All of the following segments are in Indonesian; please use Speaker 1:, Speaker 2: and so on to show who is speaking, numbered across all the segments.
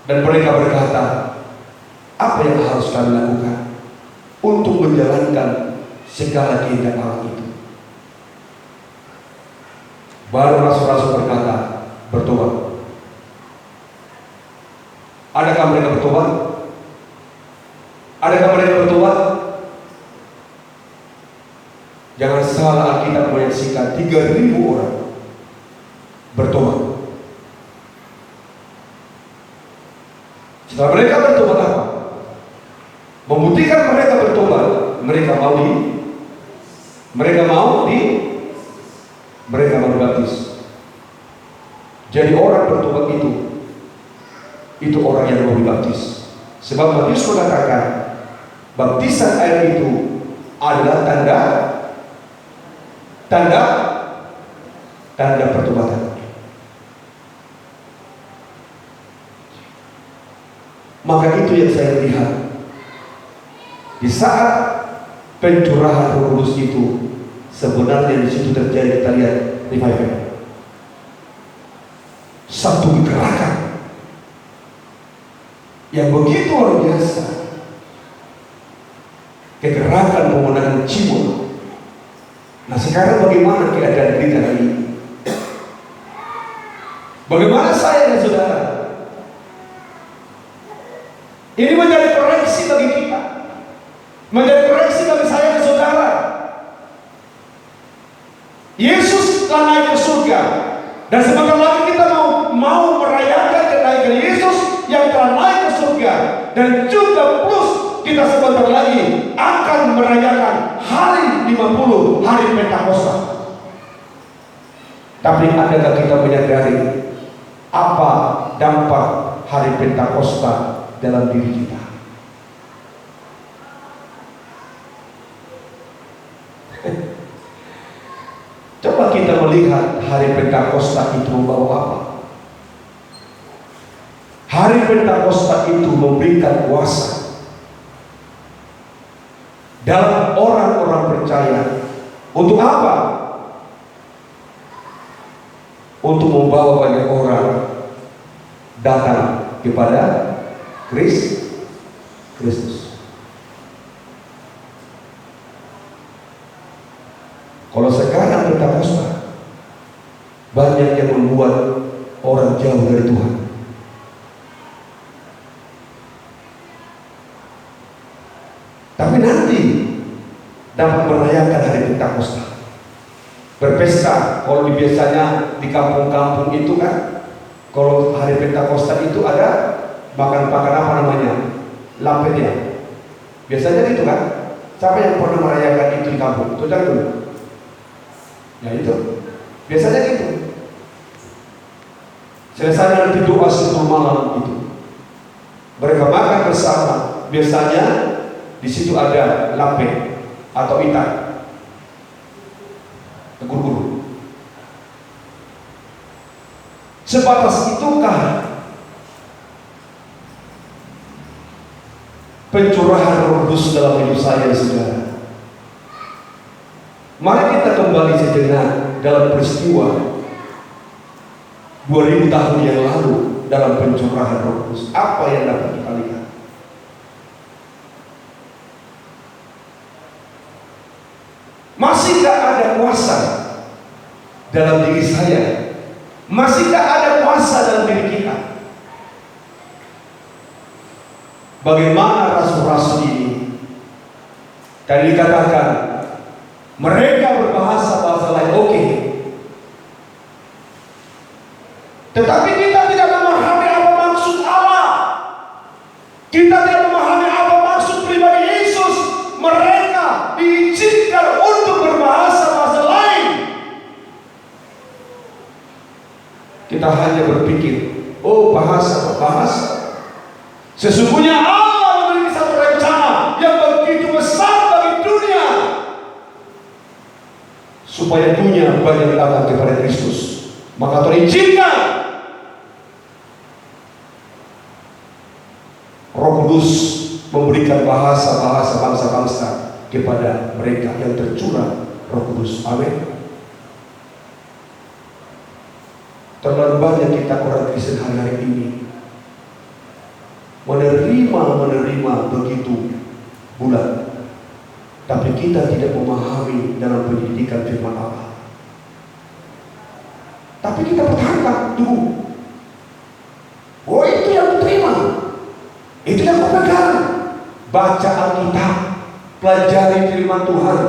Speaker 1: Dan mereka berkata, apa yang harus kami lakukan untuk menjalankan segala kehendak Allah itu? Baru rasul-rasul berkata, bertobat. Adakah mereka bertobat? Adakah mereka bertobat? Jangan salah, Alkitab menyaksikan 3.000 orang bertobat. Setelah mereka bertobat apa? Membuktikan mereka bertobat, mereka mau dibaptis. Jadi orang bertobat itu orang yang mau dibaptis. Sebab Matius mengatakan baptisan air itu adalah tanda pertobatan. Maka itu yang saya lihat di saat pencurahan Roh Kudus itu, sebenarnya di situ terjadi, kita lihat revival, satu gerakan yang begitu luar biasa, kegerakan pemenangan jiwa. Nah, sekarang bagaimana keadaan kita hari ini? Bagaimana saya dan saudara? Ini menjadi koreksi bagi kita, menjadi koreksi bagi saya dan saudara. Yesus telah naik ke surga, dan sebentar lagi kita mau merayakan kenaikan Yesus yang telah naik ke surga, dan juga plus kita sebentar lagi akan merayakan hari 50, hari Pentakosta. Tapi adakah kita menyadari apa dampak hari Pentakosta dalam diri kita? Coba kita melihat hari Pentakosta itu membawa apa. Hari Pentakosta itu memberikan kuasa dalam orang-orang percaya. Untuk apa? Untuk membawa banyak orang datang kepada Kristus. Kalau sekarang Pentakosta, banyak yang membuat orang jauh dari Tuhan. Tapi nanti dapat merayakan hari Pentakosta, berpesta. Kalau biasanya di kampung-kampung itu kan, kalau hari Pentakosta itu ada makan apa namanya, lampet ya. Biasanya gitu kan. Siapa yang pernah merayakan itu di kampung? Tunjuk dulu. Ya itu. Biasanya gitu. Selesai nanti doa sebelum malam itu, mereka makan bersama. Biasanya di situ ada lampet atau ikan, guru-guru. Sebatas itukah pencurahan Roh Kudus dalam hidup saya, saudara? Mari kita kembali sejenak dalam peristiwa 2000 tahun yang lalu dalam pencurahan Roh Kudus. Apa yang dapat kita lihat? Masihkah ada kuasa dalam diri saya? Masihkah ada kuasa dalam diri kita? Bagaimana rasul-rasul ini? Tadi dikatakan mereka berbahasa lain, oke. Tetapi kita tidak memahami apa maksud Allah. Kita tidak memahami apa maksud pribadi Yesus. Mereka diizinkan untuk berbahasa lain. Kita hanya berpikir, oh bahasa. Sesungguhnya Allah memiliki satu rencana yang begitu besar bagi dunia, supaya dunia banyak datang kepada Kristus. Maka Tuhan izinkan Roh Kudus memberikan bahasa bangsa-bangsa kepada mereka yang tercurah Roh Kudus. Amin. Terlalu banyak kita orang Kristen hari-hari ini menerima begitu bulat, tapi kita tidak memahami dalam pendidikan firman Allah. Tapi kita pertahankan dulu. Oh, itu yang diterima, itu yang kau pegang. Baca Alkitab, pelajari firman Tuhan.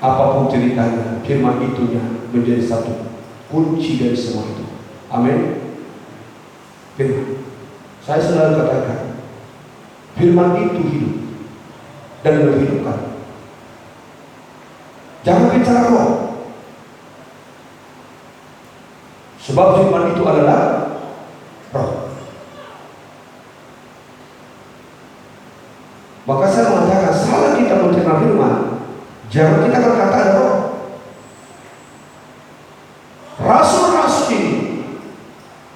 Speaker 1: Apapun ceritanya, firman itunya menjadi satu kunci dari semua itu. Amin. Firman, saya selalu katakan, firman itu hidup dan menghidupkan. Jangan bicara roh, sebab firman itu adalah roh. Maka saya mengatakan, salah kita mencerna firman, jangan kita berkata ada roh. Rasul-rasul ini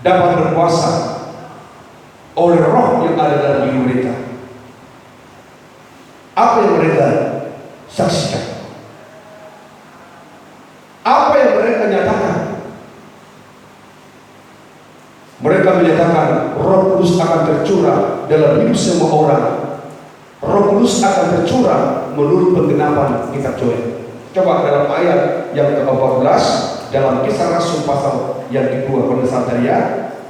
Speaker 1: dapat berkuasa oleh roh yang ada dalam diri mereka. Apa yang mereka saksikan, apa yang mereka nyatakan, mereka menyatakan Roh Kudus akan tercurah dalam hidup semua orang. Roh Kudus akan tercurah menurut penggenapan kitab Joel. Coba dalam ayat yang ke-14 dalam Kisah Rasul pasal yang kedua,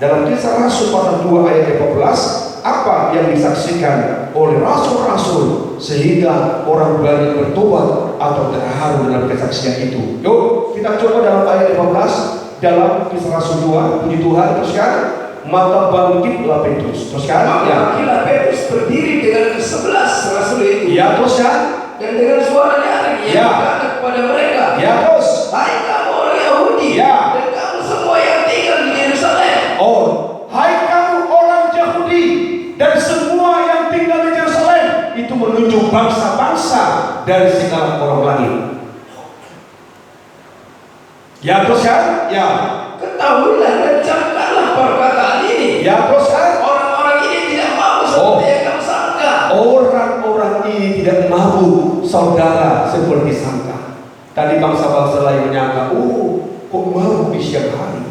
Speaker 1: dalam Kisah Rasul pasal 2 ayat 14, apa yang disaksikan oleh rasul-rasul sehingga orang banyak bertobat atau terharu dalam kesaksian itu. Yuk kita coba dalam ayat 15 dalam Kisah Rasul 2. Puji Tuhan. Teruskan. Maka bangkitlah Petrus. Teruskan.
Speaker 2: Bangkitlah Petrus berdiri dengan ke-11 rasul itu.
Speaker 1: Ya, teruskan.
Speaker 2: Dan dengan suara nyaring ia berkata kepada mereka,
Speaker 1: ya, terus.
Speaker 2: Hai kamu orang Yahudi,
Speaker 1: ya,
Speaker 2: dan kamu semua yang tinggal di Yerusalem.
Speaker 1: Oh, hai kamu orang Yahudi dan semua yang tinggal di Yerusalem. Itu menunjuk bangsa-bangsa dari segala orang langit. Ya, teruskan. Ya,
Speaker 2: ketahuilah dan camkanlah perkataan ini.
Speaker 1: Ya, teruskan.
Speaker 2: Orang-orang ini tidak mau seperti yang kamu sangka.
Speaker 1: Orang-orang ini tidak mabuk, saudara, seperti sangka. Tadi bangsa-bangsa lain menyangka, oh, kok mabuk di siang hari?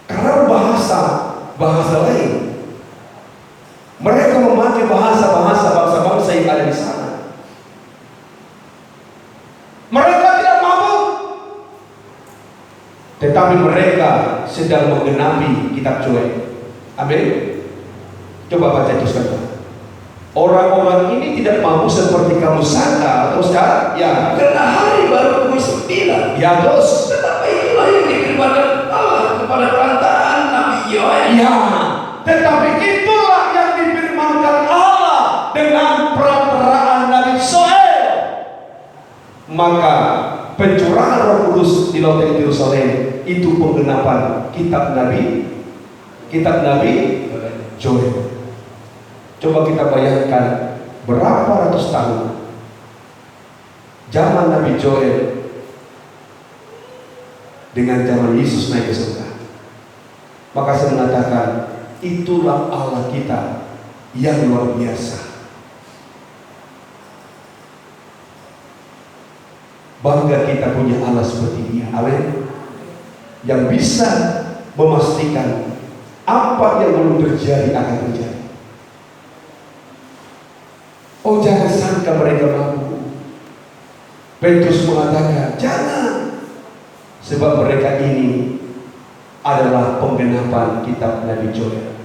Speaker 1: Karena bahasa lain. Mereka memakai bahasa-bahasa bangsa-bangsa yang ada di sana. Mereka tidak mabuk, tetapi mereka sedang menggenapi kitab Joel. Amin. Coba baca itu sekarang. Orang-orang ini tidak mabuk seperti kamu sangka. Terus kan? Ya.
Speaker 2: Karena hari baru pukul 9.
Speaker 1: Ya, terus.
Speaker 2: Tetapi itulah yang difirmankan Allah kepada perantaraan Nabi Yoel.
Speaker 1: Ya. Tetapi itulah yang difirmankan Allah dengan perantaraan Nabi Yoel. Maka pencurahan Roh Kudus di lautan Yerusalem itu penggenapan kitab Nabi Joel. Coba kita bayangkan berapa ratus tahun zaman Nabi Joel dengan zaman Yesus naik ke surga. Maka saya mengatakan itulah Allah kita yang luar biasa. Bangga kita punya Allah seperti Dia. Amin. Yang bisa memastikan apa yang belum terjadi akan terjadi. Oh, jangan sangka mereka mampu. Petrus mengatakan, jangan. Sebab mereka ini adalah penggenapan kitab Nabi Joel.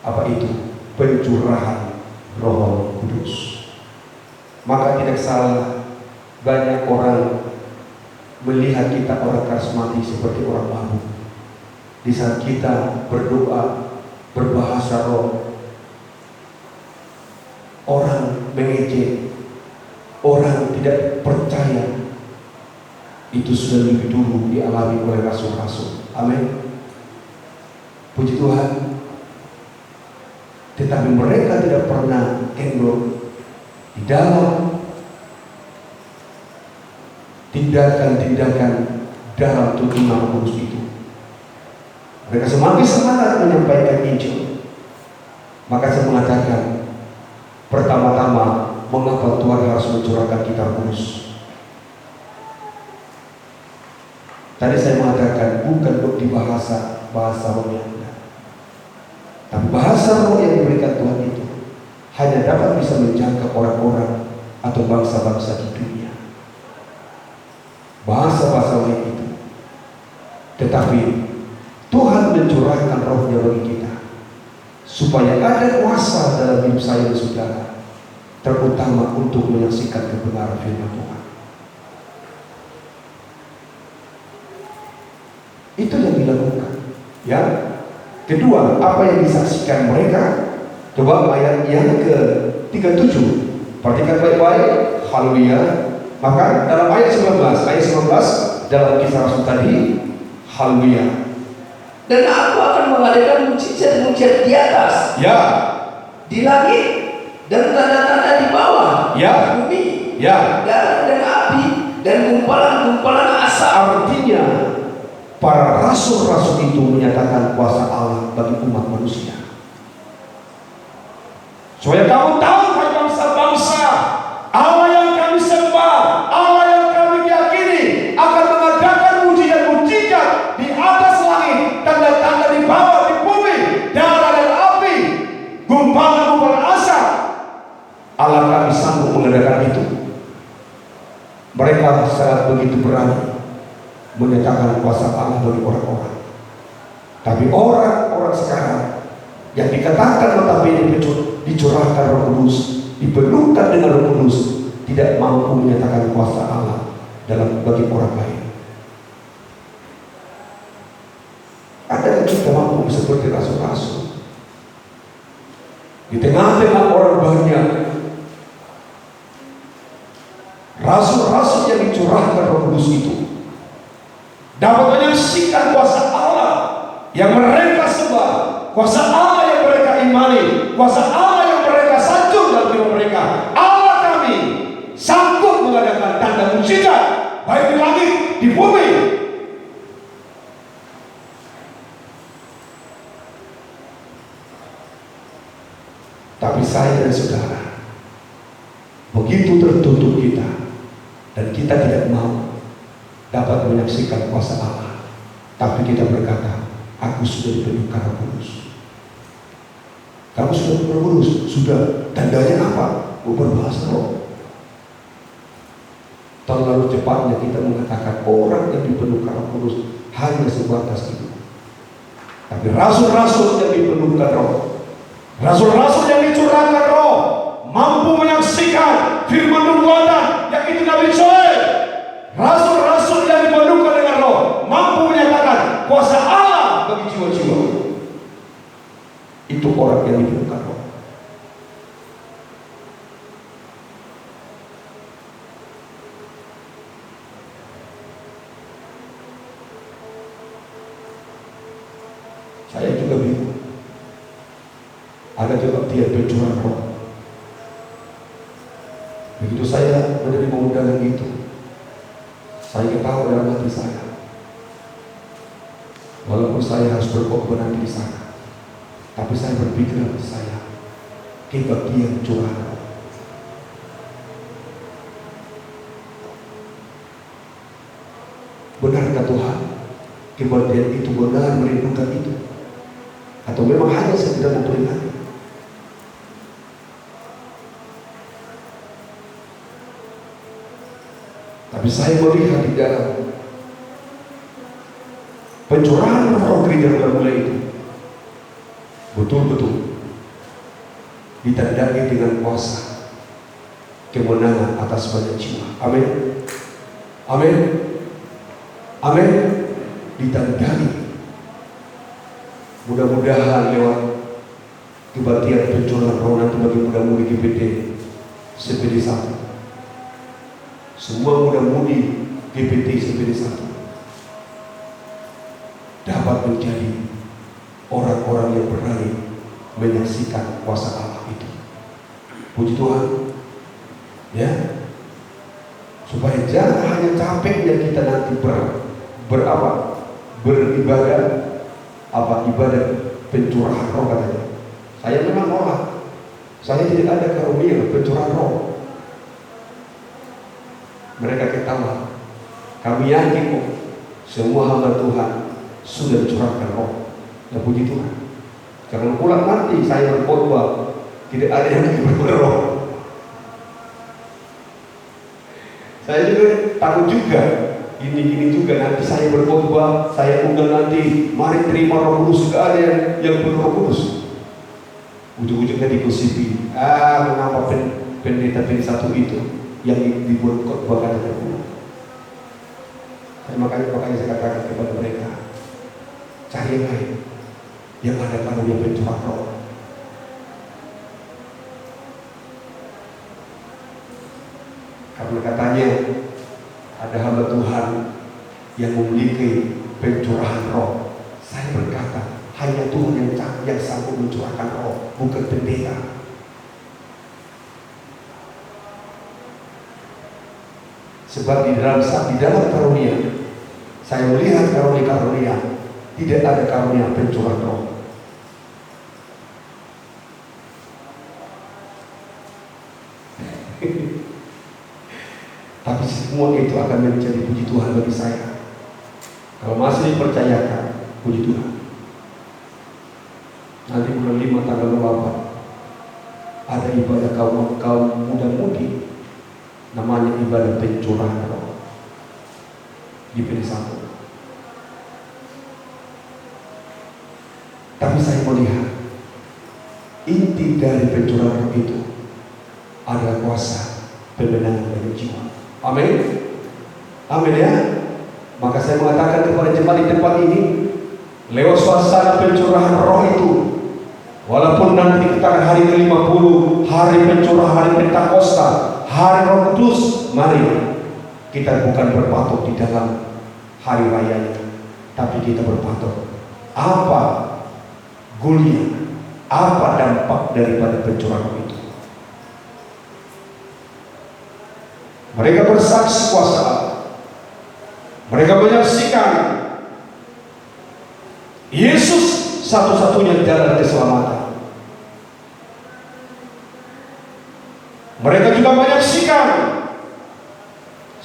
Speaker 1: Apa itu? Pencurahan Roh Kudus. Maka tidak salah banyak orang melihat kita orang karismatik seperti orang mabuk. Di saat kita berdoa, berbahasa roh, orang mengejek, orang tidak percaya. Itu sudah lebih dulu dialami oleh rasul-rasul. Amin. Puji Tuhan. Tetapi mereka tidak pernah kendor di dalam tindakan-tindakan dalam tuntunan Kudus itu. Mereka semakin semangat menyampaikan Injil. Maka saya mengatakan, pertama-tama, mengapa Tuhan harus mencurahkan Kitab Kudus? Tadi saya mengatakan bukan di bahasa roh yang benar, tapi bahasa roh yang diberikan Tuhan itu hanya dapat bisa menjangkau orang-orang atau bangsa-bangsa di dunia. Bahasa-bahasa lain itu, tetapi Tuhan mencurahkan rohnya bagi kita supaya ada kuasa dalam hidup saya dan saudara, terutama untuk menyaksikan kebenaran firman Tuhan. Itu yang dilakukan. Ya. Kedua, apa yang disaksikan mereka? Coba ayat yang ke-37. Perhatikan baik-baik. Haleluya. Maka dalam ayat 19 dalam Kisah Rasul tadi, haleluya.
Speaker 2: Dan aku akan mengadakan mujizat-mujizat di atas,
Speaker 1: Ya.
Speaker 2: di langit, dan tanda-tanda di bawah,
Speaker 1: Ya.
Speaker 2: bumi,
Speaker 1: Ya.
Speaker 2: darah dan api, dan gumpalan-gumpalan asap.
Speaker 1: Artinya para rasul-rasul itu menyatakan kuasa Allah bagi umat manusia. Supaya kamu tahu, hai bangsa-bangsa, Allah yang kami sembah, Allah yang kami yakini akan mengadakan mujizat-mujizat di atas langit, tanda-tanda di bawah di bumi, darah dan api, gumpalan-gumpalan asap. Allah kami sanggup mengadakan itu. Mereka sangat begitu berani menyatakan kuasa Allah bagi orang-orang. Tapi orang-orang sekarang yang dikatakan notabene dicurahkan Roh Kudus, dipenuhkan dengan Roh Kudus, tidak mampu menyatakan kuasa Allah dalam bagi orang lain. Adakah kita mampu seperti rasul-rasul? Di tengah-tengah orang banyak, rasul-rasul yang dicurahkan Roh Kudus itu dapat menyaksikan kuasa Allah yang mereka sembah, kuasa Allah yang mereka imani, kuasa Allah yang mereka sanjung dalam hidup mereka. Allah kami sanggup mengadakan tanda mujizat baik di langit, di bumi. Tapi saya dan saudara begitu tertutup kita, dan kita tidak mau dapat menyaksikan kuasa Allah, tapi kita berkata, aku sudah dipenuhkan Roh Kudus. Kamu sudah dipenuhkan Roh Kudus? Sudah. Tandanya apa? Berbahasa roh. Terlalu cepatnya kita mengatakan orang yang dipenuhkan Roh Kudus hanya sebatas itu. Tapi rasul-rasul yang dipenuhkan roh, rasul-rasul yang dicurahkan roh, mampu menyaksikan firman nubuatan yang itu Nabi Joel. Rasul-rasul yang dipenuhkan dengan roh mampu menyatakan kuasa Allah bagi jiwa-jiwa. Itu orang yang dipenuhkan roh. Saya juga bingung. Ada juga dia pencurahan roh. Begitu saya menerima undangan itu, saya ketahui dalam hati saya, walaupun saya harus berkorban di sana, tapi saya berpikir dalam hati saya, kebagian curahan roh. Benarkah Tuhan kebagian itu benar merindukan itu? Atau memang hanya sekedar memperingati? Tapi saya melihat di dalam pencurahan roh gereja Mula itu betul-betul ditandai dengan kuasa kemenangan atas banyak jiwa. Amin. Amin. Amin. Ditandai. Mudah-mudahan lewat kebaktian pencurahan roh nanti bagi muda-mudi GPT CPD 1, semua muda-mudi GPT CPD 1 dapat menjadi orang-orang yang berani menyaksikan kuasa Allah itu. Puji Tuhan, ya, supaya jangan hanya capeknya kita nanti beribadah, ibadah pencurahan roh katanya, Saya memang nolak. Saya tidak ada karunia pencurahan roh. Mereka ketawa. Kami yakin kok semua hamba Tuhan sudah dicurahkan roh. Ya puji Tuhan. Jangan pulang nanti saya berkhotbah tidak ada yang berroh. Saya juga takut juga. Gini juga nanti saya berkhotbah, saya undang nanti, mari terima Roh Kudus, tidak ada yang berroh kudus. Ujung-ujungnya digosipi, mengapa pendeta satu itu yang dibuat khotbah kata terbunuh. Makanya saya katakan kepada mereka, cari yang lain, yang ada karunia pencurah roh. Karena katanya ada hamba Tuhan yang memiliki pencurahan roh. Saya berkata, hanya Tuhan yang sanggup mencurahkan roh, bukan pendeta. Sebab di dalam karunia, saya melihat karunia tidak ada karunia pencurah roh. Tapi semua itu akan menjadi puji Tuhan bagi saya. Kalau masih dipercayakan, puji Tuhan. Nanti bulan 5 tanggal 8 ada ibadah kaum muda-mudi, namanya ibadah pencurahan roh di Pedesaan. Tapi saya melihat inti dari pencurahan roh itu adalah kuasa pembenaran bagi jiwa. Amin. Amin ya. Maka saya mengatakan kepada jemaat di tempat ini, lewat suasana pencurahan roh itu, walaupun nanti dikatakan hari ke-50, hari pencurahan, hari Pentakosta, hari Roh Kudus, mari kita bukan berpatok di dalam hari rayanya, tapi kita berpatok apa gulia, apa dampak daripada pencurahan roh itu. Mereka bersaksi kuasa Allah. Mereka menyaksikan Yesus satu-satunya jalan keselamatan. Mereka juga menyaksikan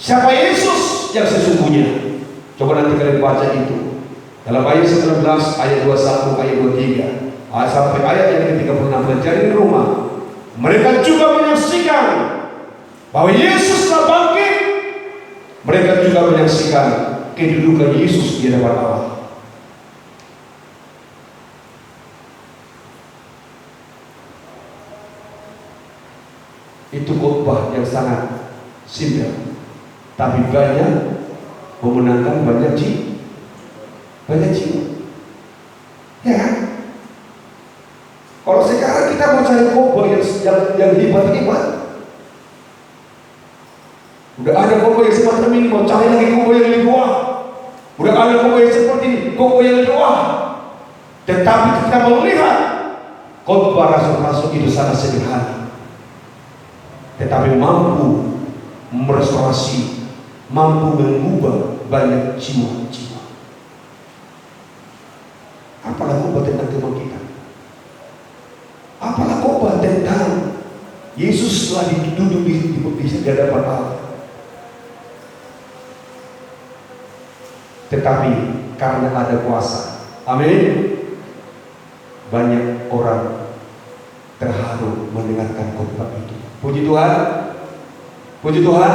Speaker 1: siapa Yesus yang sesungguhnya. Coba nanti kalian baca itu dalam ayat 19, ayat 21, ayat 23, sampai ayat yang ke-36. Belajar di rumah. Mereka juga menyaksikan bahwa Yesus telah bangkit. Mereka juga menyaksikan kedudukan Yesus di hadapan Allah. Itu khotbah yang sangat simpel, tapi banyak memenangkan banyak jiwa. Ya, kalau sekarang kita mau cari khotbah yang hebat-hebat, udah ada khotbah yang semacam ini, mau cari lagi khotbah yang lebih wah. Udah ada khotbah yang seperti ini, khotbah yang lebih wah. Tetapi kita melihat khotbah rasul-rasul itu sangat sederhana, tetapi mampu merestorasi, mampu mengubah banyak jiwa-jiwa. Apalah khotbah tentang kebangkitan, apalah khotbah tentang Yesus telah duduk di hadapan Allah. Tetapi karena ada kuasa, amin, banyak orang terharu mendengarkan khotbah itu. Puji Tuhan, puji Tuhan.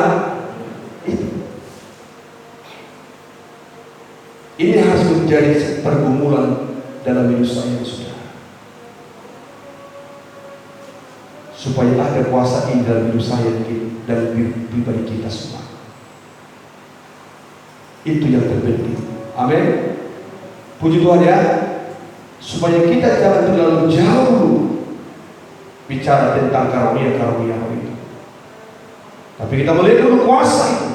Speaker 1: Ini harus menjadi pergumulan dalam hidup saya, saudara, supaya ada kuasa ini dalam hidup saya dan pribadi kita semua. Itu yang terpenting. Amin. Puji Tuhan ya. Supaya kita jangan terlalu jauh bicara tentang karunia-karunia itu, tapi kita melihat dulu kuasa itu.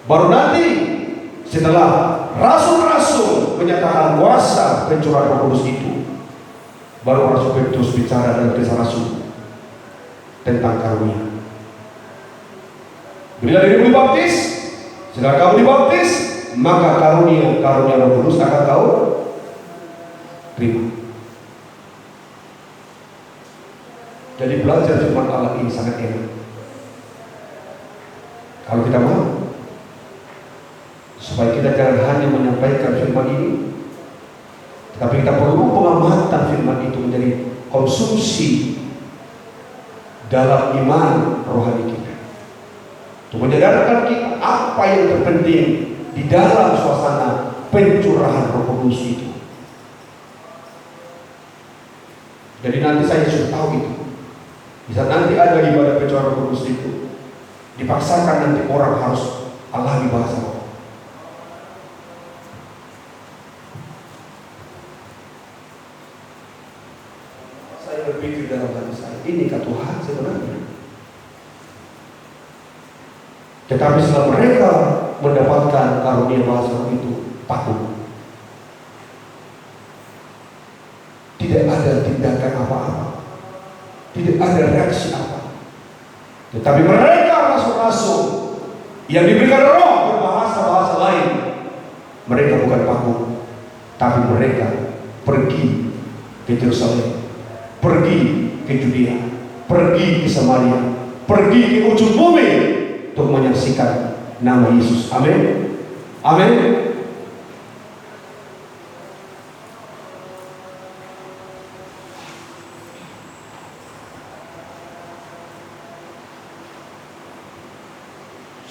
Speaker 1: Baru nanti setelah rasul-rasul menyatakan kuasa pencurahan Roh Kudus itu, baru Rasul Petrus bicara dalam Kisah Rasul tentang karunia. Bila dirimu dibaptis, setelah kamu dibaptis, maka karunia Roh Kudus akan kau terima. Jadi belajar firman Allah ini sangat enak. Kalau kita mau, supaya kita jangan hanya menyampaikan firman ini, tapi kita perlu pengamatan firman itu menjadi konsumsi dalam iman rohani kita, untuk menyadarkan kita apa yang terpenting di dalam suasana pencurahan Roh Kudus itu. Jadi nanti saya sudah tahu itu. Bisa nanti ada ibadah pencurahan Roh Kudus itu, dipaksakan nanti orang harus alami bahasa roh. Saya berpikir dalam hati saya, inikah Tuhan sebenarnya? Tetapi setelah mereka mendapatkan karunia bahasa roh itu, takut. Tidak ada tindakan apa-apa, tidak ada reaksi apa. Tetapi mereka rasul-rasul yang diberikan roh berbahasa-bahasa lain, mereka bukan takut, tapi mereka pergi ke Yerusalem, pergi ke Judea, pergi ke Samaria, pergi ke ujung bumi untuk menyaksikan nama Yesus. Amin. Amin.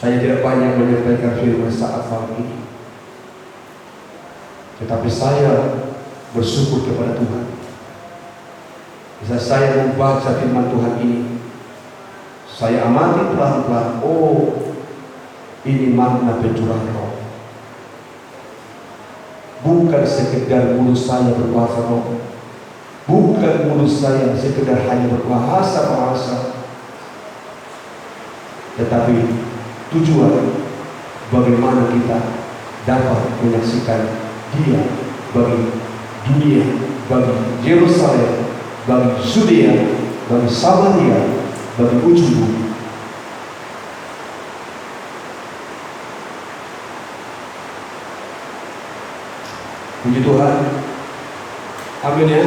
Speaker 1: Saya tidak banyak menyampaikan firman saat malam ini, tetapi saya bersyukur kepada Tuhan. Bisa saya membaca firman Tuhan ini, saya amati pelan-pelan. Oh, ini makna pencurahan roh. Bukan sekedar mulut saya berbahasa roh, bukan mulut saya sekedar hanya berbahasa-bahasa, tetapi tujuan bagaimana kita dapat menyaksikan Dia bagi dunia, bagi Yerusalem, bagi Judea, bagi Samaria, bagi ujung bumi. Puji Tuhan. Amin ya.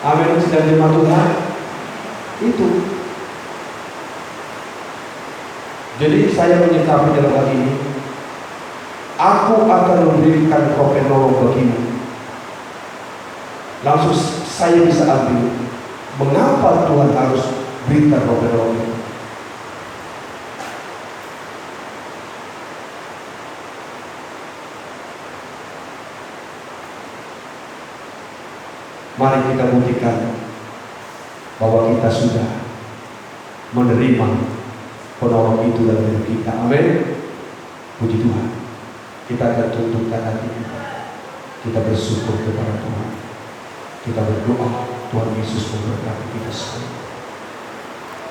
Speaker 1: Amin. Sedang jemaat Tuhan itu. Jadi saya menyikapi dalam hal ini, aku akan memberikan roh penolong bagimu. Langsung saya bisa ambil, mengapa Tuhan harus berikan roh penolong? Mari kita buktikan bahwa kita sudah menerima penolong itu dalam hidup kita. Amin. Puji Tuhan. Kita akan tundukkan hati kita. Kita bersyukur kepada Tuhan. Kita berdoa Tuhan Yesus memberkati kita semua.